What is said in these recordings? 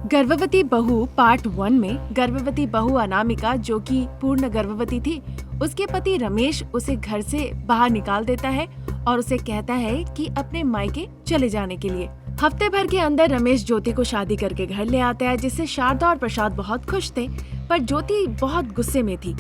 गर्भवती बहू पार्ट 1 में गर्भवती बहू अनामिका, जो कि पूर्ण गर्भवती थी, उसके पति रमेश उसे घर से बाहर निकाल देता है और उसे कहता है कि अपने मायके चले जाने के लिए। हफ्ते भर के अंदर रमेश ज्योति को शादी करके घर ले आता है, जिससे शारदा और प्रसाद बहुत खुश थे, पर ज्योति बहुत गुस्से में थी।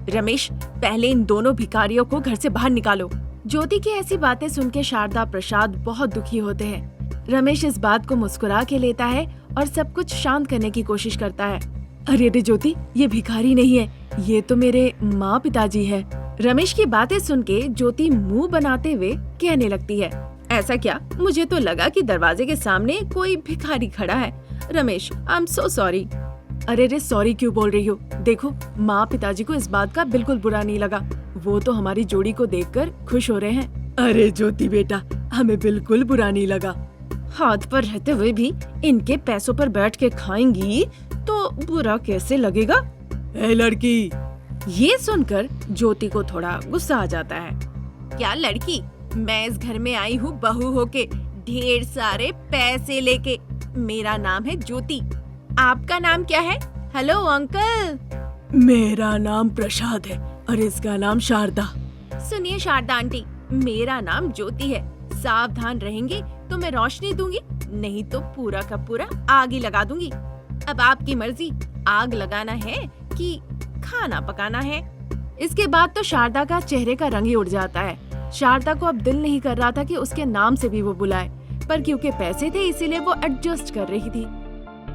रमेश, पहले इन दोनों भिखारियों को घर से बाहर निकालो। ज्योति की ऐसी बातें सुन के शारदा प्रसाद बहुत दुखी होते हैं। रमेश इस बात को मुस्कुरा के लेता है और सब कुछ शांत करने की कोशिश करता है। अरे ज्योति, ये भिखारी नहीं है, ये तो मेरे माँ पिताजी है। रमेश की बातें सुन के ज्योति मुंह बनाते हुए कहने लगती है, ऐसा क्या? मुझे तो लगा कि दरवाजे के सामने कोई भिखारी खड़ा है। Ramesh, I am so sorry. अरे सॉरी क्यों बोल रही हो? देखो, माँ पिताजी को इस बात का बिल्कुल बुरा नहीं लगा, वो तो हमारी जोड़ी को देखकर खुश हो रहे हैं। अरे ज्योति बेटा, हमें बिल्कुल बुरा नहीं लगा। हाथ पर रहते हुए भी इनके पैसों पर बैठ के खाएंगी तो बुरा कैसे लगेगा? ए लड़की! ये सुनकर ज्योति को थोड़ा गुस्सा आ जाता है। क्या लड़की? मैं इस घर में आई हूँ बहू होके, ढेर सारे पैसे लेके। मेरा नाम है ज्योति। आपका नाम क्या है? Hello uncle. मेरा नाम प्रसाद है और इसका नाम शारदा। सुनिए शारदा आंटी, मेरा नाम ज्योति है। सावधान रहेंगे तो मैं रोशनी दूंगी, नहीं तो पूरा का पूरा आग ही लगा दूंगी। अब आपकी मर्जी, आग लगाना है कि खाना पकाना है। इसके बाद तो शारदा का चेहरे का रंग ही उड़ जाता है। शारदा को अब दिल नहीं कर रहा था कि उसके नाम से भी वो बुलाए, पर क्योंकि पैसे थे इसीलिए वो एडजस्ट कर रही थी।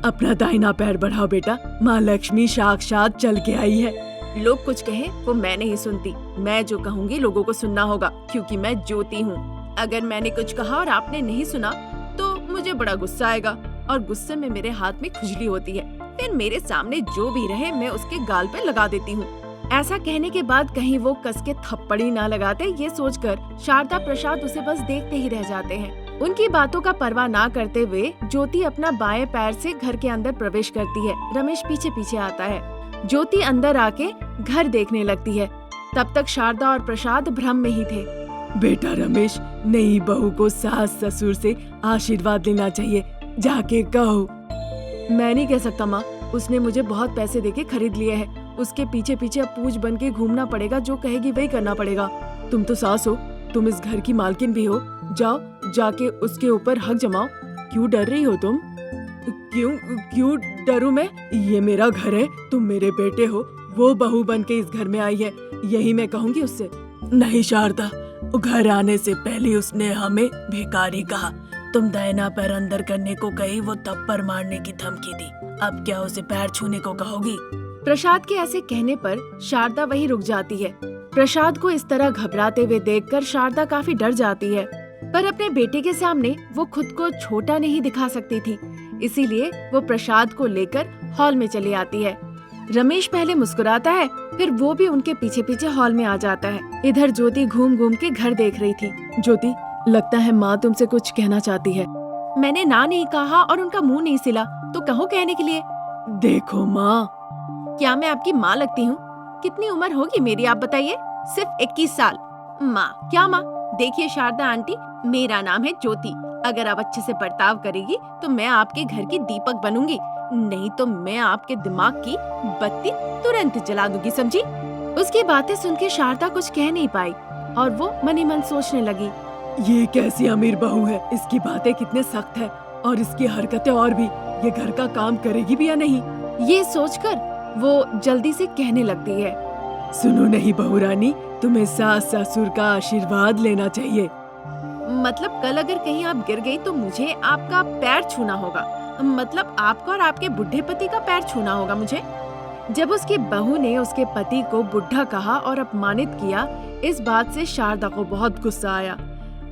अपना दाहिना पैर बढ़ाओ बेटा, माँ लक्ष्मी साक्षात चल के आई है। लोग कुछ कहें वो मैं नहीं सुनती, मैं जो कहूँगी लोगों को सुनना होगा, क्योंकि मैं ज्योति हूँ। अगर मैंने कुछ कहा और आपने नहीं सुना तो मुझे बड़ा गुस्सा आएगा और गुस्से में मेरे हाथ में खुजली होती है। फिर मेरे सामने जो भी रहे मैं उसके गाल पे लगा देती हूँ। ऐसा कहने के बाद कहीं वो कस के थप्पड़ी ना लगाते, ये सोचकर शारदा प्रसाद उसे बस देखते ही रह जाते हैं। उनकी बातों का परवाह ना करते हुए ज्योति अपना बाएं पैर से घर के अंदर प्रवेश करती है। रमेश पीछे पीछे आता है। ज्योति अंदर आके घर देखने लगती है। तब तक शारदा और प्रसाद भ्रम में ही थे। बेटा रमेश, नई बहू को सास ससुर से आशीर्वाद लेना चाहिए, जाके कहो। मैं नहीं कह सकता माँ, उसने मुझे बहुत पैसे देके खरीद लिए हैं। उसके पीछे पीछे अब पूछ बन के घूमना पड़ेगा, जो कहेगी वही करना पड़ेगा। तुम तो सास हो, तुम इस घर की मालकिन भी हो, जाओ जाके उसके ऊपर हक जमाओ। क्यों डर रही हो तुम? क्यों डरूं मैं? ये मेरा घर है, तुम मेरे बेटे हो, वो बहू बन के इस घर में आई है, यही मैं कहूँगी उससे। नहीं शारदा, घर आने से पहले उसने हमें भिखारी कहा, तुम दाहिना पैर अंदर करने को कही, वो थप्पड़ मारने की धमकी दी, अब क्या उसे पैर छूने को कहोगी? प्रसाद के ऐसे कहने पर शारदा वही रुक जाती है। प्रसाद को इस तरह घबराते हुए देखकर शारदा काफी डर जाती है, पर अपने बेटे के सामने वो खुद को छोटा नहीं दिखा सकती थी, इसीलिए वो प्रसाद को लेकर हॉल में चली आती है। रमेश पहले मुस्कुराता है, फिर वो भी उनके पीछे पीछे हॉल में आ जाता है। इधर ज्योति घूम घूम के घर देख रही थी। ज्योति, लगता है माँ तुमसे कुछ कहना चाहती है। मैंने ना नहीं कहा और उनका मुंह नहीं सिला, तो कहो कहने के लिए। देखो माँ। क्या मैं आपकी माँ लगती हूँ? कितनी उम्र होगी मेरी आप बताइए? सिर्फ 21 साल। माँ? क्या माँ? देखिए शारदा आंटी, मेरा नाम है ज्योति। अगर आप अच्छे से बर्ताव करेगी तो मैं आपके घर की दीपक बनूंगी, नहीं तो मैं आपके दिमाग की बत्ती तुरंत जला दूंगी, समझी? उसकी बातें सुन के शारदा कुछ कह नहीं पाई और वो मन ही मन सोचने लगी, ये कैसी अमीर बहू है, इसकी बातें कितने सख्त है और इसकी हरकतें और भी, ये घर का काम करेगी भी या नहीं? ये सोचकर वो जल्दी से कहने लगती है, सुनो नहीं बहू रानी, तुम्हें सास ससुर का आशीर्वाद लेना चाहिए। मतलब कल अगर कहीं आप गिर गई तो मुझे आपका पैर छूना होगा? मतलब आपका और आपके बुढ़े पति का पैर छूना होगा मुझे? जब उसकी बहू ने उसके पति को बुढ़ा कहा और अपमानित किया, इस बात से शारदा को बहुत गुस्सा आया।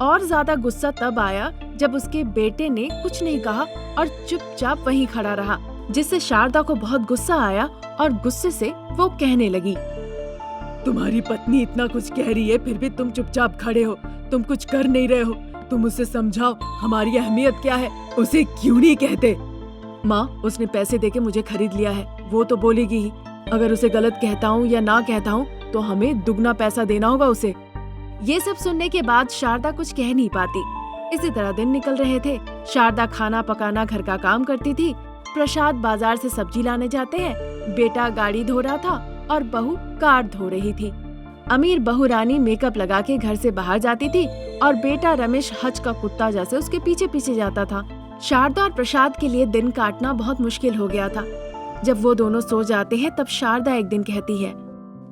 और ज्यादा गुस्सा तब आया जब उसके बेटे ने कुछ नहीं कहा और चुपचाप वहीं खड़ा रहा, जिससे शारदा को बहुत गुस्सा आया और गुस्से से वो कहने लगी, तुम्हारी पत्नी इतना कुछ कह रही है, फिर भी तुम चुपचाप खड़े हो, तुम कुछ कर नहीं रहे हो। तुम उसे समझाओ हमारी अहमियत क्या है, उसे क्यों नहीं कहते? माँ, उसने पैसे देके मुझे खरीद लिया है, वो तो बोलेगी ही। अगर उसे गलत कहता हूँ या ना कहता हूँ तो हमें दुगना पैसा देना होगा उसे। ये सब सुनने के बाद शारदा कुछ कह नहीं पाती। इसी तरह दिन निकल रहे थे। शारदा खाना पकाना, घर का काम करती थी प्रसाद बाजार से सब्जी लाने जाते हैं। बेटा गाड़ी धो रहा था और बहू कार धो रही थी। अमीर बहू रानी मेकअप लगा के घर से बाहर जाती थी और बेटा रमेश हज का कुत्ता जैसे उसके पीछे पीछे जाता था। शारदा और प्रसाद के लिए दिन काटना बहुत मुश्किल हो गया था। जब वो दोनों सो जाते हैं तब शारदा एक दिन कहती है,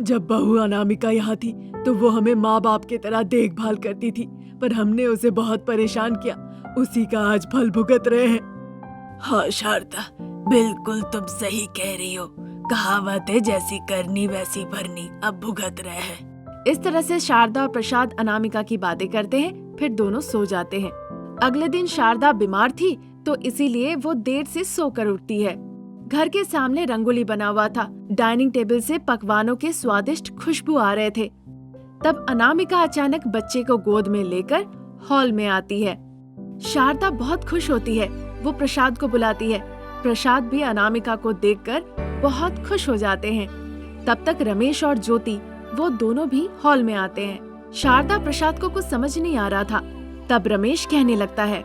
जब बहू अनामिका यहाँ थी तो वो हमें माँ बाप की तरह देखभाल करती थी, पर हमने उसे बहुत परेशान किया। उसी का आज फल भुगत रहे हैं। हाँ शारदा, बिल्कुल तुम सही कह रही हो। कहावत है, जैसी करनी वैसी भरनी, अब भुगत रहे हैं। इस तरह से शारदा और प्रसाद अनामिका की बातें करते हैं, फिर दोनों सो जाते हैं। अगले दिन शारदा बीमार थी तो इसीलिए वो देर से सोकर उठती है। घर के सामने रंगोली बना हुआ था। डाइनिंग टेबल से पकवानों के स्वादिष्ट खुशबू आ रहे थे। तब अनामिका अचानक बच्चे को गोद में लेकर हॉल में आती है। शारदा बहुत खुश होती है। वो प्रसाद को बुलाती है। प्रसाद भी अनामिका को देखकर बहुत खुश हो जाते हैं। तब तक रमेश और ज्योति वो दोनों भी हॉल में आते हैं। शारदा प्रसाद को कुछ समझ नहीं आ रहा था। तब रमेश कहने लगता है,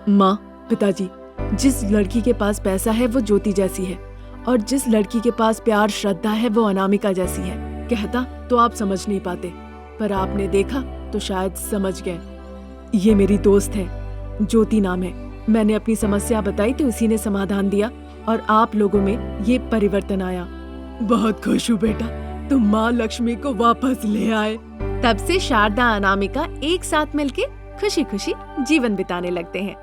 माँ, पिताजी, जिस लड़की के पास पैसा है वो ज्योति जैसी है और जिस लड़की के पास प्यार श्रद्धा है वो अनामिका जैसी है। कहता तो आप समझ नहीं पाते, पर आपने देखा तो शायद समझ गए। ये मेरी दोस्त है, ज्योति नाम है। मैंने अपनी समस्या बताई तो उसी ने समाधान दिया और आप लोगों में ये परिवर्तन आया। बहुत खुश हूँ बेटा, तुम माँ लक्ष्मी को वापस ले आए। तब से शारदा अनामिका एक साथ मिलके खुशी खुशी जीवन बिताने लगते हैं।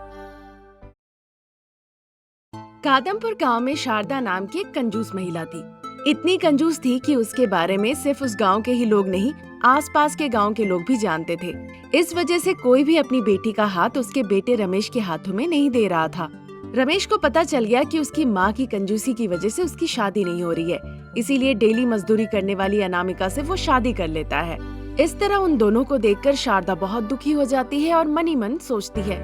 कादमपुर गांव में शारदा नाम की एक कंजूस महिला थी। इतनी कंजूस थी कि उसके बारे में सिर्फ उस गांव के ही लोग नहीं, आसपास के गांव के लोग भी जानते थे। इस वजह से कोई भी अपनी बेटी का हाथ उसके बेटे रमेश के हाथों में नहीं दे रहा था। रमेश को पता चल गया कि उसकी माँ की कंजूसी की वजह से उसकी शादी नहीं हो रही है, इसीलिए डेली मजदूरी करने वाली अनामिका से वो शादी कर लेता है। इस तरह उन दोनों को देखकर शारदा बहुत दुखी हो जाती है और मन ही मन सोचती है,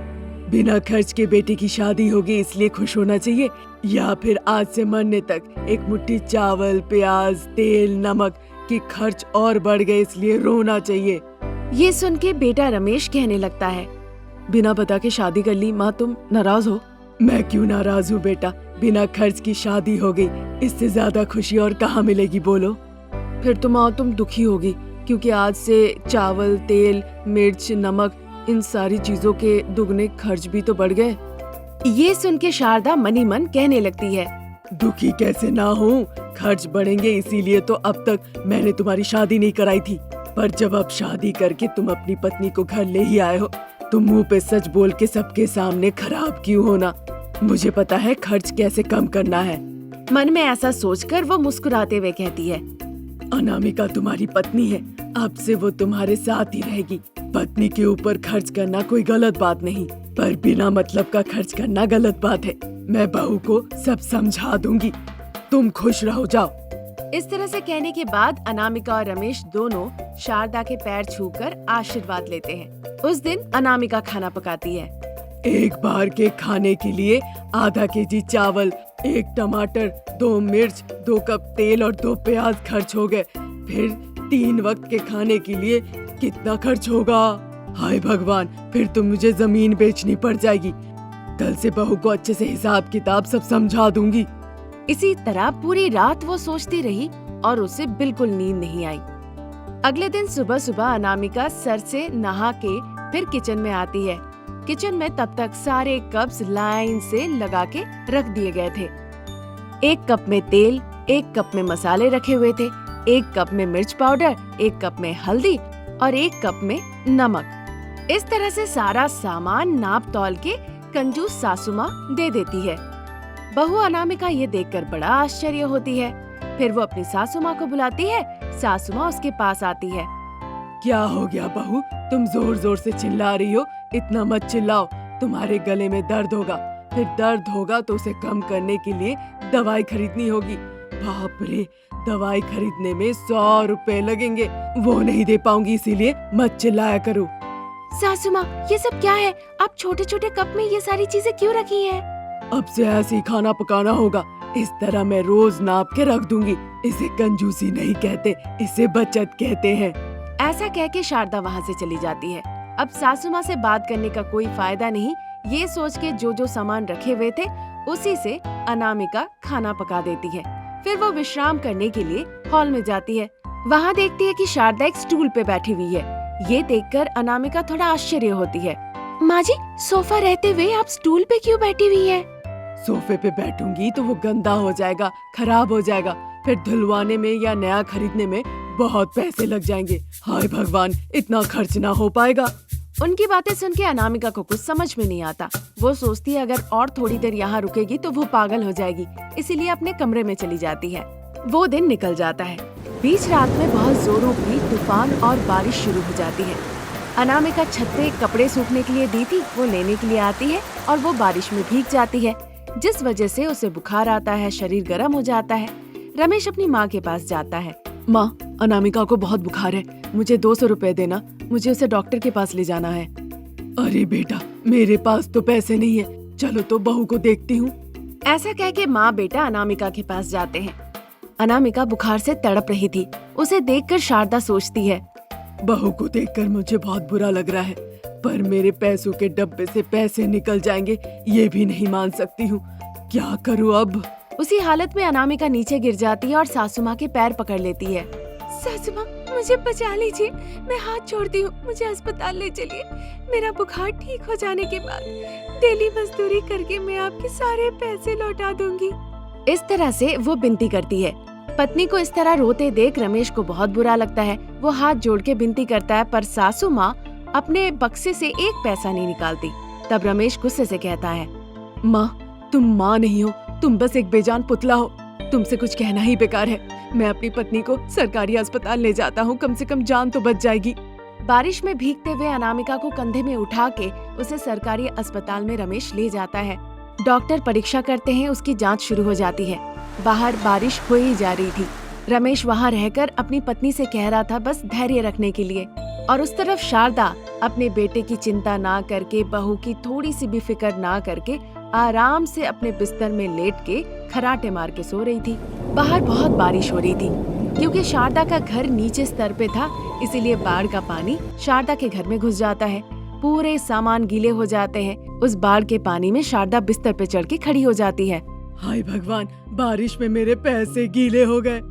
बिना खर्च के बेटे की शादी होगी इसलिए खुश होना चाहिए, या फिर आज से मरने तक एक मुट्ठी चावल, प्याज, तेल, नमक की खर्च और बढ़ गए इसलिए रोना चाहिए। ये सुन के बेटा रमेश कहने लगता है, बिना बता के शादी कर ली, माँ तुम नाराज हो? मैं क्यों नाराज हूँ बेटा, बिना खर्च की शादी हो गई, इससे ज्यादा खुशी और कहाँ मिलेगी बोलो। फिर तो माँ तुम दुखी होगी क्योंकि आज से चावल, तेल, मिर्च, नमक, इन सारी चीजों के दुगने खर्च भी तो बढ़ गए। ये सुन के शारदा मनी मन कहने लगती है, दुखी कैसे ना हूँ, खर्च बढ़ेंगे इसीलिए तो अब तक मैंने तुम्हारी शादी नहीं कराई थी, पर जब अब शादी करके तुम अपनी पत्नी को घर ले ही आए हो, तुम मुंह पे सच बोल के सबके सामने खराब क्यों होना? मुझे पता है खर्च कैसे कम करना है। मन में ऐसा सोचकर वो मुस्कुराते हुए कहती है, अनामिका तुम्हारी पत्नी है, अब से वो तुम्हारे साथ ही रहेगी। पत्नी के ऊपर खर्च करना कोई गलत बात नहीं, पर बिना मतलब का खर्च करना गलत बात है। मैं बहू को सब समझा दूंगी, तुम खुश रहो, जाओ। इस तरह से कहने के बाद अनामिका और रमेश दोनों शारदा के पैर छूकर आशीर्वाद लेते हैं। उस दिन अनामिका खाना पकाती है। एक बार के खाने के लिए आधा केजी चावल, 1 टमाटर, 2 मिर्च, 2 कप तेल और 2 प्याज खर्च हो गए। फिर 3 वक्त के खाने के लिए कितना खर्च होगा? हाय भगवान, फिर तो मुझे जमीन बेचनी पड़ जाएगी। कल से बहू को अच्छे से हिसाब किताब सब समझा दूंगी। इसी तरह पूरी रात वो सोचती रही और उसे बिल्कुल नींद नहीं आई। अगले दिन सुबह सुबह अनामिका सर से नहा के फिर किचन में आती है। किचन में तब तक सारे कप्स लाइन से लगा के रख दिए गए थे। 1 कप में तेल, 1 कप में मसाले रखे हुए थे, 1 कप में मिर्च पाउडर, 1 कप में हल्दी और 1 कप में नमक। इस तरह से सारा सामान नाप तौल के कंजूस सासू माँ दे देती है। बहू अनामिका ये देखकर बड़ा आश्चर्य होती है। फिर वो अपनी सासू माँ को बुलाती है। सासू माँ उसके पास आती है। क्या हो गया बहू, तुम जोर जोर से चिल्ला रही हो? इतना मत चिल्लाओ, तुम्हारे गले में दर्द होगा, फिर दर्द होगा तो उसे कम करने के लिए दवाई खरीदनी होगी। बाप रे, दवाई खरीदने में 100 रुपए लगेंगे, वो नहीं दे पाऊंगी, इसीलिए मत चिल्लाया करो। सासू माँ, ये सब क्या है? आप छोटे छोटे कप में ये सारी चीजें क्यों रखी हैं? अब से ऐसे ही खाना पकाना होगा, इस तरह मैं रोज नाप के रख दूंगी। इसे कंजूसी नहीं कहते, इसे बचत कहते हैं। ऐसा कह के शारदा वहाँ से चली जाती है। अब सासू माँ से बात करने का कोई फायदा नहीं, ये सोच के जो जो सामान रखे हुए थे उसी से अनामिका खाना पका देती है। फिर वो विश्राम करने के लिए हॉल में जाती है। वहाँ देखती है कि शारदा एक स्टूल पे बैठी हुई है। ये देखकर अनामिका थोड़ा आश्चर्य होती है। माँ जी, सोफा रहते हुए आप स्टूल पे क्यों बैठी हुई है? सोफे पे बैठूंगी तो वो गंदा हो जाएगा, खराब हो जाएगा, फिर धुलवाने में या नया खरीदने में बहुत पैसे लग जाएंगे। हाय भगवान, इतना खर्च ना हो पाएगा। उनकी बातें सुन के अनामिका को कुछ समझ में नहीं आता। वो सोचती है अगर और थोड़ी देर यहाँ रुकेगी तो वो पागल हो जाएगी, इसीलिए अपने कमरे में चली जाती है। वो दिन निकल जाता है। बीच रात में बहुत जोरों की तूफान और बारिश शुरू हो जाती है। अनामिका छत पे कपड़े सूखने के लिए दी थी, वो लेने के लिए आती है और वो बारिश में भीग जाती है, जिस वजह से उसे बुखार आता है, शरीर गर्म हो जाता है। रमेश अपनी माँ के पास जाता है। माँ, अनामिका को बहुत बुखार है, मुझे 200 रुपए देना, मुझे उसे डॉक्टर के पास ले जाना है। अरे बेटा, मेरे पास तो पैसे नहीं है, चलो तो बहू को देखती हूँ। ऐसा कह के माँ बेटा अनामिका के पास जाते हैं। अनामिका बुखार से तड़प रही थी। उसे देखकर शारदा सोचती है, बहू को देखकर मुझे बहुत बुरा लग रहा है, पर मेरे पैसों के डब्बे से पैसे निकल जाएंगे, ये भी नहीं मान सकती हूँ। क्या करूँ अब? उसी हालत में अनामिका नीचे गिर जाती है और सासू माँ के पैर पकड़ लेती है। सासू माँ, मुझे बचा लीजिए, मैं हाथ छोड़ती हूँ, मुझे अस्पताल ले चलिए। मेरा बुखार ठीक हो जाने के बाद डेली मजदूरी करके मैं आपके सारे पैसे लौटा दूंगी। इस तरह से वो विनती करती है। पत्नी को इस तरह रोते देख रमेश को बहुत बुरा लगता है। वो हाथ जोड़ के विनती करता है, पर सासू माँ अपने बक्से से एक पैसा नहीं निकालती। तब रमेश गुस्से से कहता है, माँ, तुम माँ नहीं हो, तुम बस एक बेजान पुतला हो। तुमसे कुछ कहना ही बेकार है। मैं अपनी पत्नी को सरकारी अस्पताल ले जाता हूँ, कम से कम जान तो बच जाएगी। बारिश में भीगते हुए अनामिका को कंधे में उठा के उसे सरकारी अस्पताल में रमेश ले जाता है। डॉक्टर परीक्षा करते हैं, उसकी जांच शुरू हो जाती है। बाहर बारिश हो ही जा रही थी। रमेश वहाँ रहकर अपनी पत्नी से कह रहा था बस धैर्य रखने के लिए, और उस तरफ शारदा अपने बेटे की चिंता ना करके, बहू की थोड़ी सी भी फिक्र ना करके आराम से अपने बिस्तर में लेट के खराटे मार के सो रही थी। बाहर बहुत बारिश हो रही थी। क्योंकि शारदा का घर नीचे स्तर पे था, इसीलिए बाढ़ का पानी शारदा के घर में घुस जाता है। पूरे सामान गीले हो जाते हैं। उस बाढ़ के पानी में शारदा बिस्तर पे चढ़ के खड़ी हो जाती है। हाय भगवान, बारिश में मेरे पैसे गीले हो गए।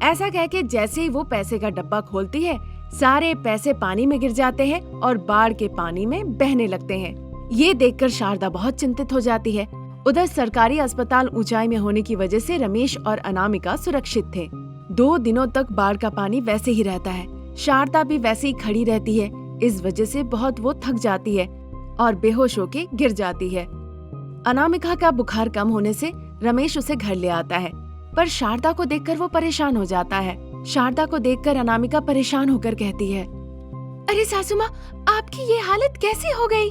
ऐसा कह के जैसे ही वो पैसे का डब्बा खोलती है, सारे पैसे पानी में गिर जाते हैं और बाढ़ के पानी में बहने लगते हैं। ये देखकर शारदा बहुत चिंतित हो जाती है। उधर सरकारी अस्पताल ऊंचाई में होने की वजह से रमेश और अनामिका सुरक्षित थे। 2 दिनों तक बाढ़ का पानी वैसे ही रहता है। शारदा भी वैसे ही खड़ी रहती है। इस वजह से बहुत वो थक जाती है और बेहोश होके गिर जाती है। अनामिका का बुखार कम होने से रमेश उसे घर ले आता है, पर शारदा को देखकर वो परेशान हो जाता है। शारदा को देखकर अनामिका परेशान होकर कहती है, अरे सासू माँ, आपकी ये हालत कैसे हो गई?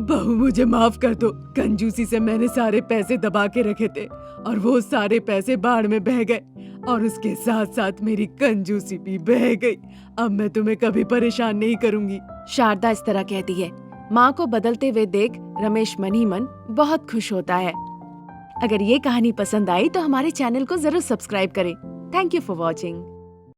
बहू, मुझे माफ कर दो। कंजूसी से मैंने सारे पैसे दबा के रखे थे और वो सारे पैसे बाढ़ में बह गए, और उसके साथ साथ मेरी कंजूसी भी बह गई। अब मैं तुम्हें कभी परेशान नहीं करूंगी। शारदा इस तरह कहती है। माँ को बदलते हुए देख रमेश मन ही मन बहुत खुश होता है। अगर ये कहानी पसंद आई तो हमारे चैनल को जरूर सब्सक्राइब करें। Thank you for watching.